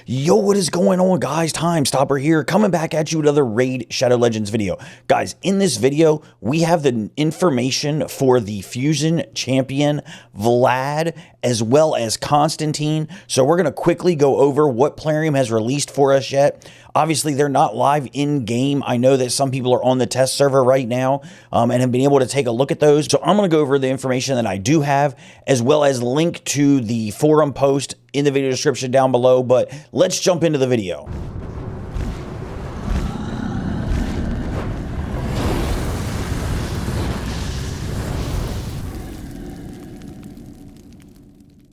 Yo, what is going on, guys? TymeStopper here, coming back at you with another Raid Shadow Legends video. Guys, in this video, we have the information for the Fusion Champion, Vlad, as well as Constantine. So we're going to quickly go over what Plarium has released for us yet. Obviously, they're not live in-game. I know that some people are on the test server right now and have been able to take a look at those. So I'm going to go over the information that I do have, as well as link to the forum post in the video description down below. But let's jump into the video.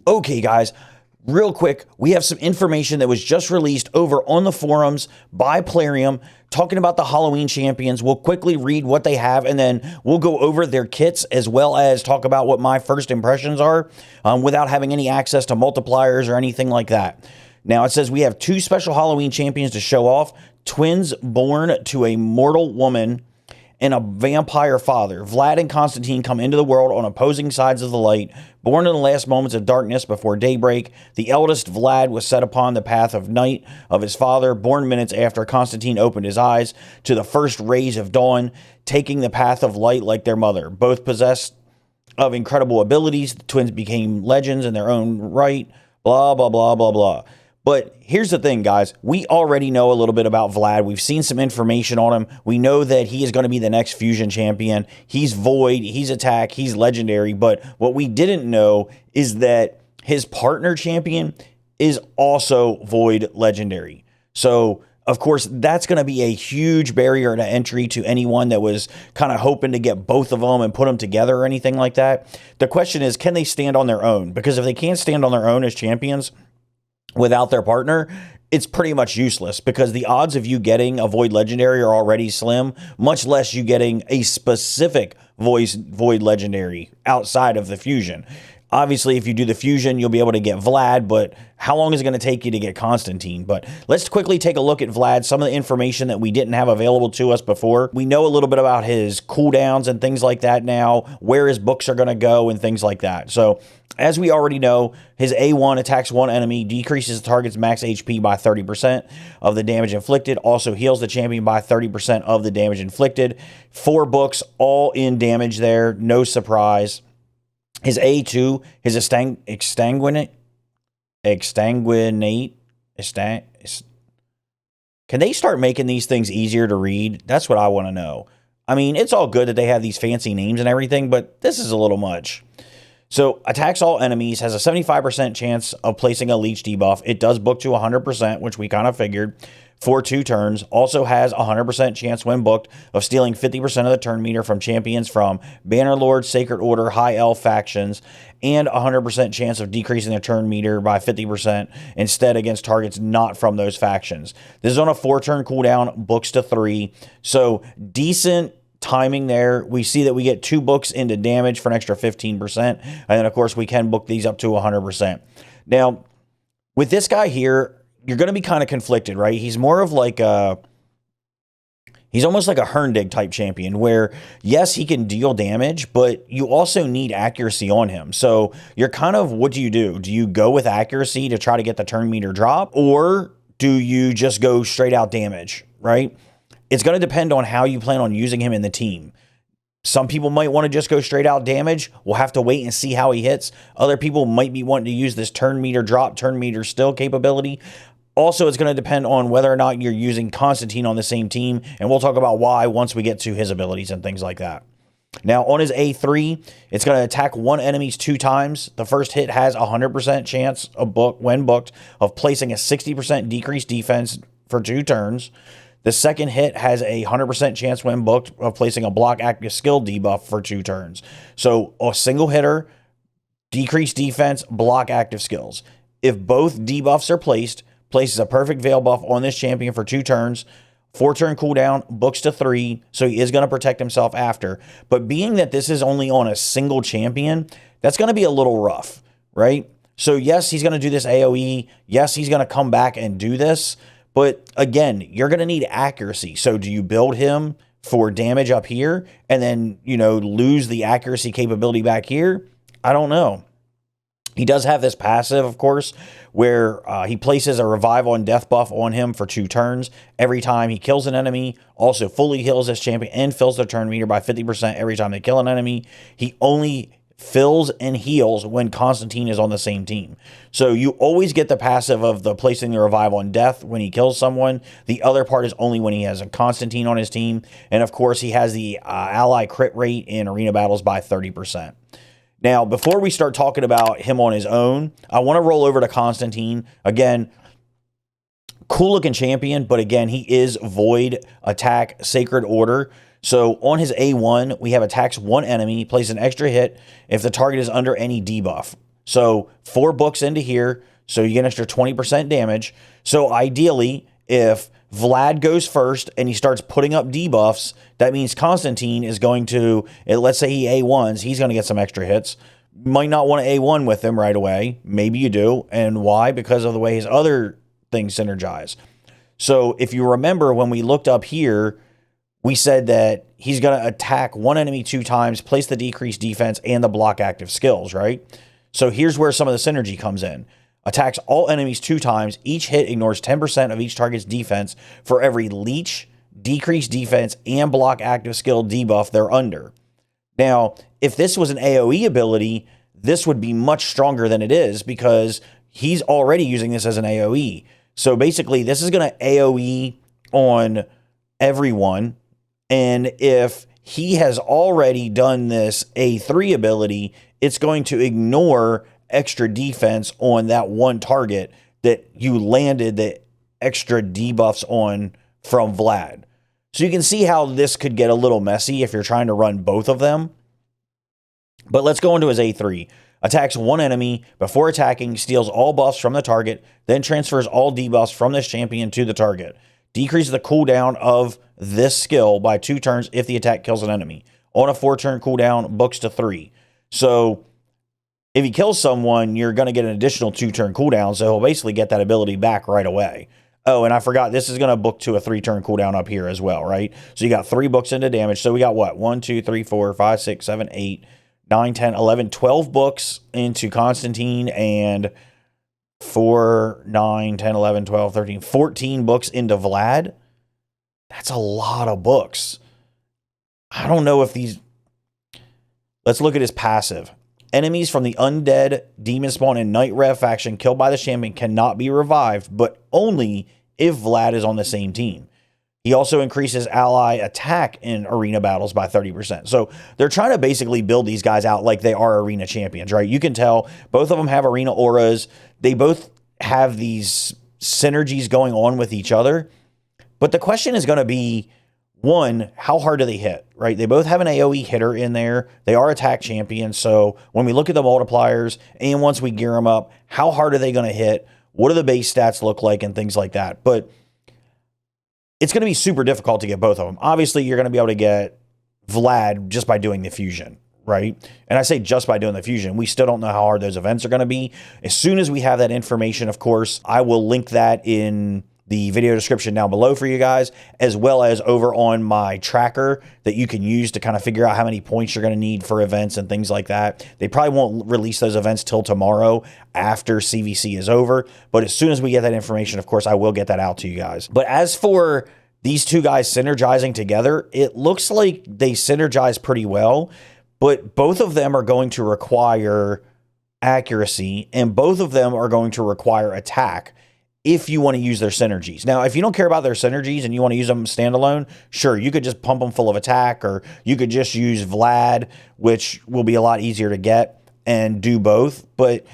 Okay, guys. Real quick, we have some information that was just released over on the forums by Plarium talking about the Halloween champions. We'll quickly read what they have, and then we'll go over their kits as well as talk about what my first impressions are without having any access to multipliers or anything like that. Now, it says we have two special Halloween champions to show off. Twins born to a mortal woman and a vampire father. Vlad and Constantine come into the world on opposing sides of the light, born in the last moments of darkness before daybreak. The eldest, Vlad, was set upon the path of night of his father, born minutes after Constantine opened his eyes to the first rays of dawn, taking the path of light like their mother. Both possessed of incredible abilities. The twins became legends in their own right, blah, blah, blah, blah, blah. But here's the thing, guys. We already know a little bit about Vlad. We've seen some information on him. We know that he is going to be the next Fusion champion. He's Void, he's Attack, he's Legendary. But what we didn't know is that his partner champion is also Void Legendary. So, of course, that's going to be a huge barrier to entry to anyone that was kind of hoping to get both of them and put them together or anything like that. The question is, can they stand on their own? Because if they can't stand on their own as champions without their partner, it's pretty much useless, because the odds of you getting a Void Legendary are already slim, much less you getting a specific Void Legendary outside of the Fusion. Obviously, if you do the Fusion, you'll be able to get Vlad, but how long is it going to take you to get Constantine? But let's quickly take a look at Vlad, some of the information that we didn't have available to us before. We know a little bit about his cooldowns and things like that now, where his books are going to go and things like that. So, as we already know, his A1 attacks one enemy, decreases the target's max HP by 30% of the damage inflicted, also heals the champion by 30% of the damage inflicted. 4 books, all in damage there, no surprise. His A2, his exsanguinate. Can they start making these things easier to read? That's what I want to know. I mean, it's all good that they have these fancy names and everything, but this is a little much. So, attacks all enemies, has a 75% chance of placing a leech debuff. It does book to 100%, which we kind of figured, for 2 turns. Also has a 100% chance when booked of stealing 50% of the turn meter from champions from Bannerlord, Sacred Order, High Elf factions, and a 100% chance of decreasing the turn meter by 50% instead against targets not from those factions. This is on a 4-turn cooldown, books to 3. So, decent timing there. We see that we get 2 books into damage for an extra 15%. And then, of course, we can book these up to 100%. Now, with this guy here, you're going to be kind of conflicted, right? He's more of like a... He's almost like a Herndig type champion where, yes, he can deal damage, but you also need accuracy on him. So you're kind of, what do? Do you go with accuracy to try to get the turn meter drop? Or do you just go straight out damage, right? It's going to depend on how you plan on using him in the team. Some people might want to just go straight out damage. We'll have to wait and see how he hits. Other people might be wanting to use this turn meter drop, turn meter still capability. Also, it's going to depend on whether or not you're using Constantine on the same team, and we'll talk about why once we get to his abilities and things like that. Now, on his A3, it's going to attack one enemy 2 times. The first hit has a 100% chance of when booked of placing a 60% decreased defense for 2 turns. The second hit has a 100% chance when booked of placing a block active skill debuff for 2 turns. So a single hitter, decreased defense, block active skills. If both debuffs are placed, places a perfect veil buff on this champion for 2 turns, 4-turn cooldown, books to 3, so he is going to protect himself after. But being that this is only on a single champion, that's going to be a little rough, right? So yes, he's going to do this AoE. Yes, he's going to come back and do this. But again, you're going to need accuracy. So do you build him for damage up here and then, you know, lose the accuracy capability back here? I don't know. He does have this passive, of course, where he places a revive on death buff on him for 2 turns every time he kills an enemy. Also fully heals his champion and fills their turn meter by 50% every time they kill an enemy. He only fills and heals when Constantine is on the same team. So you always get the passive of the placing the revive on death when he kills someone. The other part is only when he has a Constantine on his team. And of course, he has the ally crit rate in arena battles by 30%. Now, before we start talking about him on his own, I want to roll over to Constantine. Again, cool looking champion, but again, he is void, attack, sacred order. So on his A1, we have attacks 1 enemy, plays an extra hit if the target is under any debuff. So 4 books into here, so you get an extra 20% damage. So ideally, if Vlad goes first and he starts putting up debuffs, that means Constantine is going to, let's say he A1s, he's going to get some extra hits. Might not want to A1 with him right away. Maybe you do. And why? Because of the way his other things synergize. So if you remember when we looked up here, we said that he's going to attack 1 enemy 2 times, place the decreased defense and the block active skills, right? So here's where some of the synergy comes in. Attacks all enemies 2 times. Each hit ignores 10% of each target's defense for every leech, decreased defense, and block active skill debuff they're under. Now, if this was an AoE ability, this would be much stronger than it is because he's already using this as an AoE. So basically, this is going to AoE on everyone. And if he has already done this A3 ability, it's going to ignore extra defense on that one target that you landed the extra debuffs on from Vlad. So you can see how this could get a little messy if you're trying to run both of them. But let's go into his A3. Attacks 1 enemy before attacking, steals all buffs from the target, then transfers all debuffs from this champion to the target. Decreases the cooldown of this skill by 2 turns if the attack kills an enemy. On a 4-turn cooldown, books to 3. So if he kills someone, you're going to get an additional 2-turn cooldown, so he'll basically get that ability back right away. Oh, and I forgot, this is going to book to a 3-turn cooldown up here as well, right? So you got 3 books into damage. So we got what? 1, 2, 3, 4, 5, 6, 7, 8, 9, 10, 11, 12 books into Constantine, and 4, 9, 10, 11, 12, 13, 14 books into Vlad. That's a lot of books. I don't know if these... Let's look at his passive. Enemies from the Undead, Demon Spawn, and Night Rev faction killed by the champion cannot be revived, but only if Vlad is on the same team. He also increases ally attack in arena battles by 30%. So they're trying to basically build these guys out like they are arena champions, right? You can tell both of them have arena auras. They both have these synergies going on with each other. But the question is going to be, one, how hard do they hit, right? They both have an AoE hitter in there. They are attack champions. So when we look at the multipliers and once we gear them up, how hard are they going to hit? What do the base stats look like and things like that? But it's going to be super difficult to get both of them. Obviously, you're going to be able to get Vlad just by doing the fusion, right? And I say just by doing the fusion. We still don't know how hard those events are going to be. As soon as we have that information, of course, I will link that in the video description down below for you guys, as well as over on my tracker that you can use to kind of figure out how many points you're going to need for events and things like that. They probably won't release those events till tomorrow after CVC is over. But as soon as we get that information, of course, I will get that out to you guys. But as for these two guys synergizing together, it looks like they synergize pretty well, but both of them are going to require accuracy and both of them are going to require attack if you want to use their synergies. Now, if you don't care about their synergies and you want to use them standalone, sure, you could just pump them full of attack, or you could just use Vlad, which will be a lot easier to get, and do both. But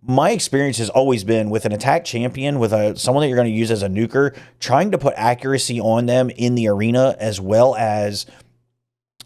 my experience has always been with an attack champion, with someone that you're going to use as a nuker, trying to put accuracy on them in the arena as well as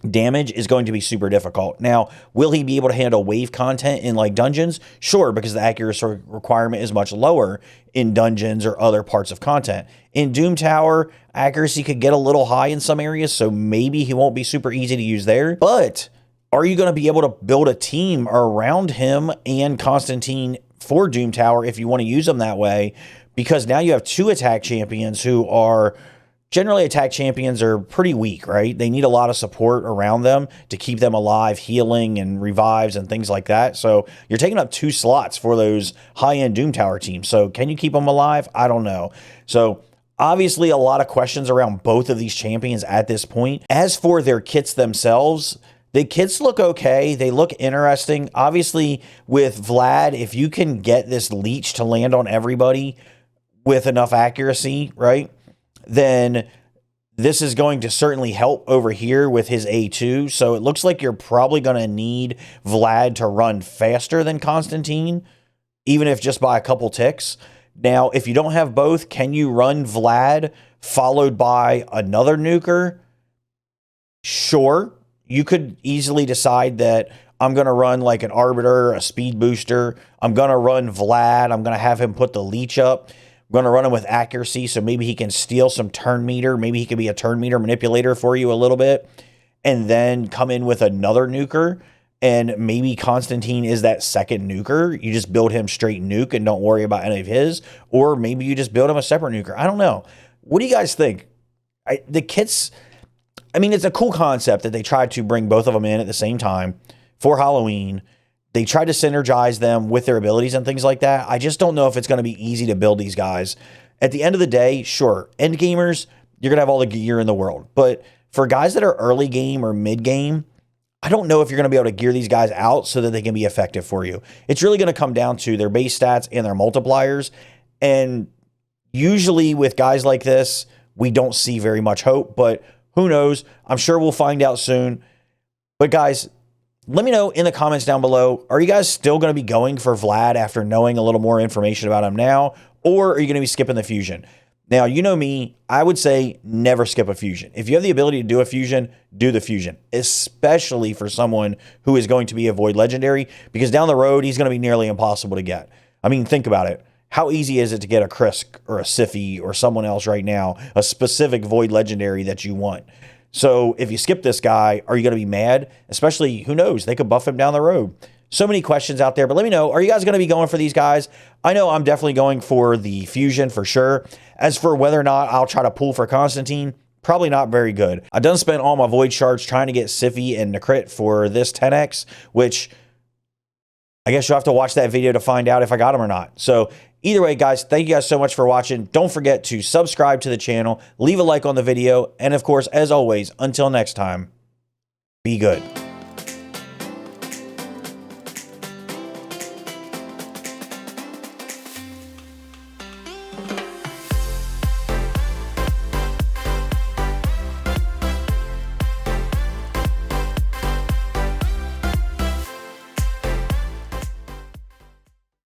damage is going to be super difficult. Now, will he be able to handle wave content in like dungeons? Sure, because the accuracy requirement is much lower in dungeons or other parts of content. In Doom Tower, accuracy could get a little high in some areas, so maybe he won't be super easy to use there. But are you going to be able to build a team around him and Constantine for Doom Tower if you want to use them that way? Because now you have two attack champions who are generally attack champions are pretty weak, right? They need a lot of support around them to keep them alive, healing and revives and things like that. So you're taking up 2 slots for those high-end Doom Tower teams. So can you keep them alive? I don't know. So obviously a lot of questions around both of these champions at this point. As for their kits themselves, the kits look okay. They look interesting. Obviously with Vlad, if you can get this leech to land on everybody with enough accuracy, right, then this is going to certainly help over here with his A2. So it looks like you're probably going to need Vlad to run faster than Constantine, even if just by a couple ticks. Now, if you don't have both, can you run Vlad followed by another nuker? Sure. You could easily decide that I'm going to run like an Arbiter, a speed booster. I'm going to run Vlad. I'm going to have him put the leech up. I'm going to run him with accuracy, so maybe he can steal some turn meter. Maybe he can be a turn meter manipulator for you a little bit, and then come in with another nuker, and maybe Constantine is that second nuker. You just build him straight nuke and don't worry about any of his, or maybe you just build him a separate nuker. I don't know. What do you guys think? The kits, I mean, it's a cool concept that they tried to bring both of them in at the same time for Halloween. They tried to synergize them with their abilities and things like that. I just don't know if it's going to be easy to build these guys. At the end of the day, sure, end gamers, you're going to have all the gear in the world. But for guys that are early game or mid game, I don't know if you're going to be able to gear these guys out so that they can be effective for you. It's really going to come down to their base stats and their multipliers. And usually with guys like this, we don't see very much hope, but who knows? I'm sure we'll find out soon. But guys, let me know in the comments down below, are you guys still going to be going for Vlad after knowing a little more information about him now? Or are you going to be skipping the fusion? Now, you know me, I would say never skip a fusion. If you have the ability to do a fusion, do the fusion, especially for someone who is going to be a Void Legendary, because down the road, he's going to be nearly impossible to get. I mean, think about it. How easy is it to get a Krisk or a Siphi or someone else right now, a specific Void Legendary that you want? So if you skip this guy, are you going to be mad? Especially, who knows? They could buff him down the road. So many questions out there, but let me know. Are you guys going to be going for these guys? I know I'm definitely going for the fusion for sure. As for whether or not I'll try to pull for Constantine, probably not very good. I done spent all my Void Shards trying to get Siphi and Necrit for this 10x, which I guess you'll have to watch that video to find out if I got them or not. So either way, guys, thank you guys so much for watching. Don't forget to subscribe to the channel, leave a like on the video, and of course, as always, until next time, be good.